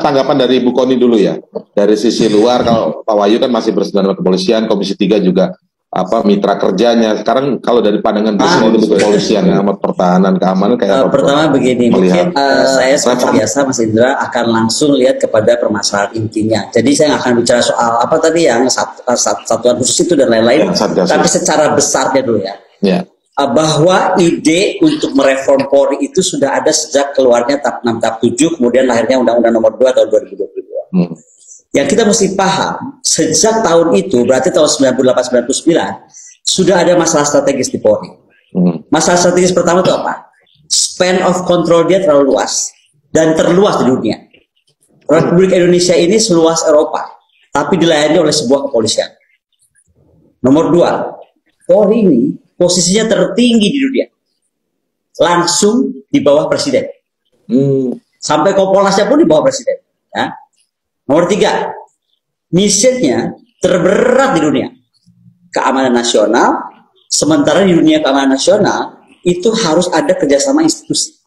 tanggapan dari Bu Kony dulu ya. Dari sisi luar, kalau Pak Wahyu kan masih bersentuhan dengan kepolisian, Komisi 3 juga mitra kerjanya. Sekarang kalau dari pandangan Presiden itu kepolisian, pertahanan, keamanan kayak apa? Pertama begini, mungkin saya seperti biasa Mas Indra akan langsung lihat kepada permasalahan intinya. Jadi saya nggak akan bicara soal apa tadi yang satuan khusus itu dan lain-lain, tapi secara besarnya dulu ya. Bahwa ide untuk mereform Polri itu sudah ada sejak keluarnya TAP 6 TAP 7, kemudian lahirnya Undang-Undang Nomor 2 tahun 2022. Yang kita mesti paham, sejak tahun itu, berarti tahun 98-99, sudah ada masalah strategis di Polri. Masalah strategis pertama itu apa? Span of control dia terlalu luas, dan terluas di dunia. Republik Indonesia ini seluas Eropa, tapi dilayani oleh sebuah kepolisian. Nomor 2, Polri ini posisinya tertinggi di dunia. Langsung di bawah Presiden. Sampai Kompolnasnya pun di bawah Presiden. Ya. Nomor 3, misinya terberat di dunia. Keamanan nasional, sementara di dunia keamanan nasional, itu harus ada kerjasama institusi.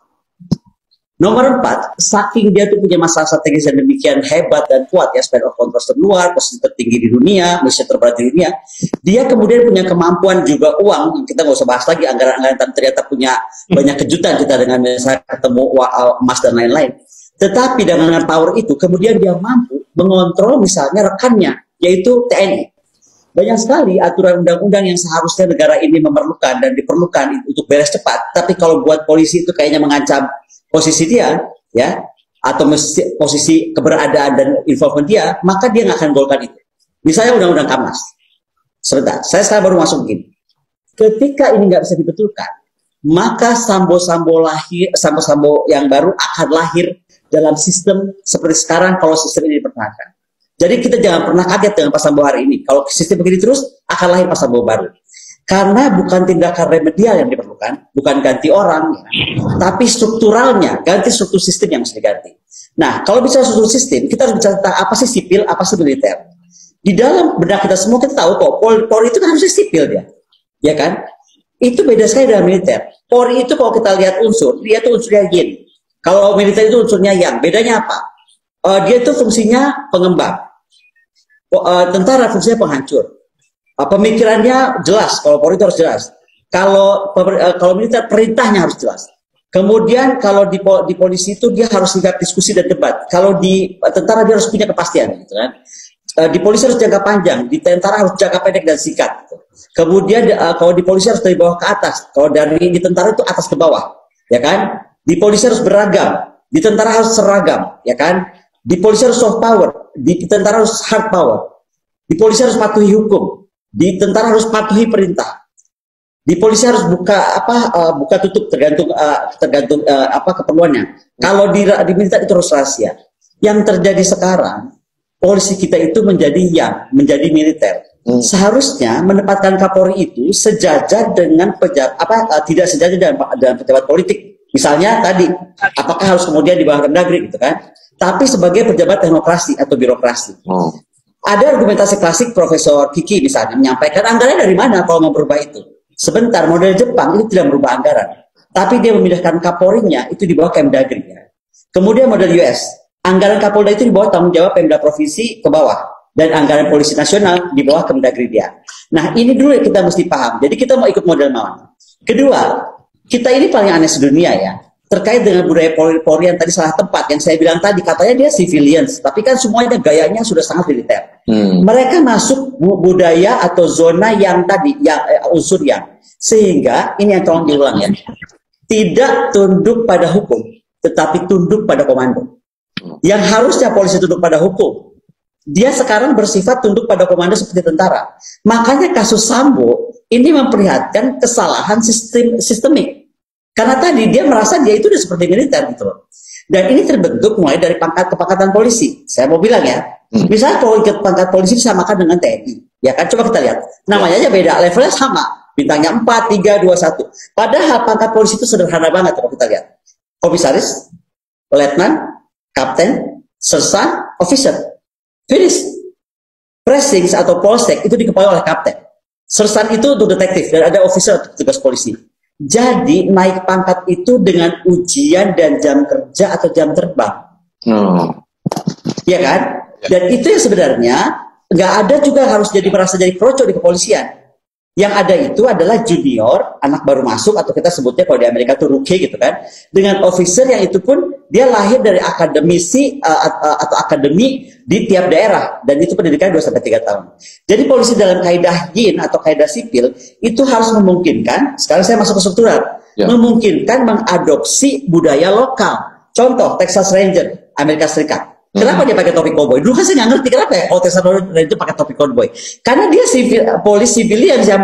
Nomor 4, saking dia tuh punya masalah strategis yang demikian hebat dan kuat ya, span of control terluar, posisi tertinggi di dunia, misi terberat di dunia, dia kemudian punya kemampuan juga uang, kita nggak usah bahas lagi anggaran-anggaran, ternyata punya banyak kejutan kita dengan misalnya ketemu emas dan lain-lain. Tetapi dengan power itu, kemudian dia mampu mengontrol misalnya rekannya, yaitu TNI. Banyak sekali aturan undang-undang yang seharusnya negara ini memerlukan dan diperlukan untuk beres cepat. Tapi kalau buat polisi itu kayaknya mengancam posisi dia, ya, atau posisi keberadaan dan involvement dia, maka dia nggak akan golkan itu. Misalnya undang-undang Kamnas. Sebentar, saya sekarang baru masuk begini. Ketika ini nggak bisa dibetulkan, maka sambo-sambo yang baru akan lahir dalam sistem seperti sekarang kalau sistem ini dipertahankan. Jadi kita jangan pernah kaget dengan Pak Sambo hari ini. Kalau sistem begini terus, akan lahir Pak Sambo baru. Karena bukan tindakan remedial yang diperlukan, bukan ganti orang, ya, tapi strukturalnya, ganti struktur sistem yang mesti diganti. Nah, kalau bicara struktur sistem, kita harus bicara tentang apa sih sipil, apa sih militer. Di dalam benak kita semua kita tahu kok, Polri itu kan harusnya sipil dia, ya kan? Itu beda sekali dengan militer. Polri itu kalau kita lihat unsur, dia tuh unsurnya yin. Kalau militer itu unsurnya yang. Bedanya apa? Dia itu fungsinya pengembang. Tentara fungsinya penghancur. Pemikirannya jelas. Kalau Polri itu harus jelas. Kalau militer perintahnya harus jelas. Kemudian kalau di polisi itu dia harus siap diskusi dan debat. Kalau di tentara dia harus punya kepastian, gitu kan? Di polisi harus jangka panjang. Di tentara harus jangka pendek dan singkat. Gitu. Kemudian kalau di polisi harus dari bawah ke atas. Kalau di tentara itu atas ke bawah, ya kan? Di polisi harus beragam, di tentara harus seragam, ya kan? Di polisi harus soft power, di tentara harus hard power. Di polisi harus patuhi hukum, di tentara harus patuhi perintah. Di polisi harus buka tutup tergantung keperluannya. Kalau di militer itu harus rahasia. Yang terjadi sekarang, polisi kita itu menjadi militer. Seharusnya menempatkan Kapolri itu sejajar dengan tidak sejajar dengan pejabat politik. Misalnya tadi, apakah harus kemudian di bawah Kemdagri gitu kan? Tapi sebagai pejabat teknokrasi atau birokrasi. Ada argumentasi klasik Profesor Kiki misalnya menyampaikan anggaran dari mana kalau mau berubah itu. Sebentar, model Jepang itu tidak merubah anggaran. Tapi dia memindahkan Kapolri-nya itu di bawah Kemdagri. Kemudian model US, anggaran Kapolda itu di bawah tanggung jawab Pemda Provinsi ke bawah. Dan anggaran Polisi Nasional di bawah Kemdagri dia. Nah ini dulu yang kita mesti paham. Jadi kita mau ikut model mana. Kedua, kita ini paling aneh sedunia ya, terkait dengan budaya Polri yang tadi salah tempat, yang saya bilang tadi, katanya dia civilians, tapi kan semuanya gayanya sudah sangat militer. Mereka masuk budaya atau zona yang tadi, unsur yang, sehingga, ini yang tolong diulang ya, tidak tunduk pada hukum, tetapi tunduk pada komando. Yang harusnya polisi tunduk pada hukum, dia sekarang bersifat tunduk pada komando seperti tentara. Makanya kasus Sambo ini memperlihatkan kesalahan sistemik. Karena tadi dia merasa dia itu udah seperti militer gitu loh. Dan ini terbentuk mulai dari kepangkatan polisi. Saya mau bilang ya, misalnya kalau ikut pangkat polisi disamakan dengan TNI. Ya kan, coba kita lihat. Namanya aja beda, levelnya sama. Bintangnya 4, 3, 2, 1. Padahal pangkat polisi itu sederhana banget kalau kita lihat. Komisaris, letnan, kapten, sersan, officer. Finish. Pressings atau polsek itu dikepalai oleh kapten. Sersan itu untuk detektif dan ada officer untuk tugas polisi. Jadi naik pangkat itu dengan ujian dan jam kerja atau jam terbang. ya kan? Dan itu yang sebenarnya nggak ada juga harus merasa jadi kroco di kepolisian. Yang ada itu adalah junior, anak baru masuk, atau kita sebutnya kalau di Amerika itu rookie gitu kan, dengan officer yang itu pun dia lahir dari akademisi atau akademi di tiap daerah, dan itu pendidikan 2-3 tahun. Jadi polisi dalam kaidah YIN atau kaidah sipil itu harus memungkinkan, sekarang saya masuk ke struktural, memungkinkan mengadopsi budaya lokal. Contoh, Texas Ranger, Amerika Serikat. Kenapa dia pakai topi cowboy? Dulu kan saya nggak ngerti kenapa ya Texas Ranger itu pakai topi cowboy. Karena dia polisi civilian yang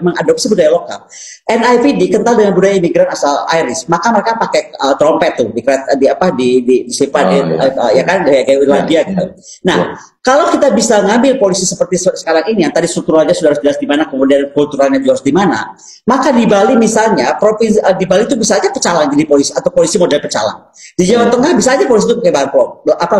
mengadopsi budaya lokal. NIPD kental dengan budaya imigran asal Irish, maka mereka pakai trompet tuh di ya kan kayak Irlandia gitu. Nah, kalau kita bisa ngambil polisi seperti sekarang ini yang tadi strukturalnya sudah harus jelas di mana, kemudian kulturalnya juga harus di mana, maka di Bali misalnya di Bali itu bisa aja pecalang jadi polisi atau polisi model pecalang. Di Jawa Tengah bisa aja polisi itu pakai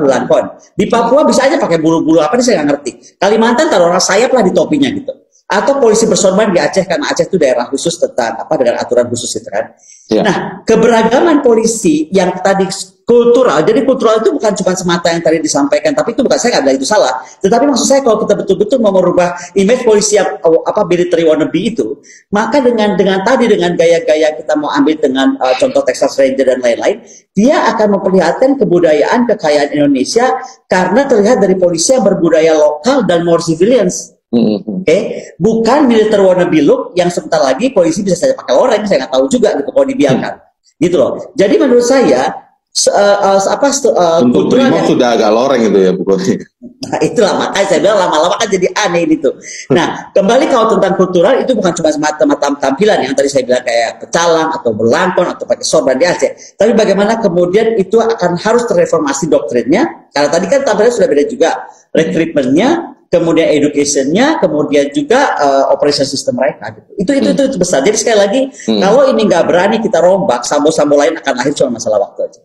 belangkon. Di Papua bisa aja pakai bulu-bulu apa nih saya nggak ngerti. Kalimantan taruh orang sayap lah di topinya gitu. Atau polisi bersorban di Aceh karena Aceh itu daerah khusus tentang dengan aturan khusus itu kan. Ya. Nah, keberagaman polisi yang tadi kultural, jadi kultural itu bukan cuma semata yang tadi disampaikan, tapi itu bukan, saya nggak bilang itu salah. Tetapi maksud saya kalau kita betul-betul mau merubah image polisi yang military wannabe itu, maka dengan gaya-gaya kita mau ambil dengan contoh Texas Ranger dan lain-lain, dia akan memperlihatkan kebudayaan kekayaan Indonesia karena terlihat dari polisi yang berbudaya lokal dan more civilians. Bukan militer wannabe look yang sebentar lagi polisi bisa saja pakai loreng, saya nggak tahu juga gitu kalau dibiarkan, gitu loh. Jadi menurut saya untuk Brimob sudah agak loreng itu ya pokoknya. Nah itulah makanya saya bilang lama-lama kan jadi aneh ini tuh. Nah kembali kalau tentang kultural itu bukan cuma semata-mata tampilan yang tadi saya bilang kayak pecalang atau berlangkon atau pakai sorban di Aceh, tapi bagaimana kemudian itu akan harus terreformasi doktrinnya, karena tadi kan tampilannya sudah beda juga, recruitmentnya, kemudian educationnya, kemudian juga operation system mereka gitu. Itu besar. Jadi sekali lagi kalau ini nggak berani kita rombak, sambo-sambo lain akan lahir cuma masalah waktu aja.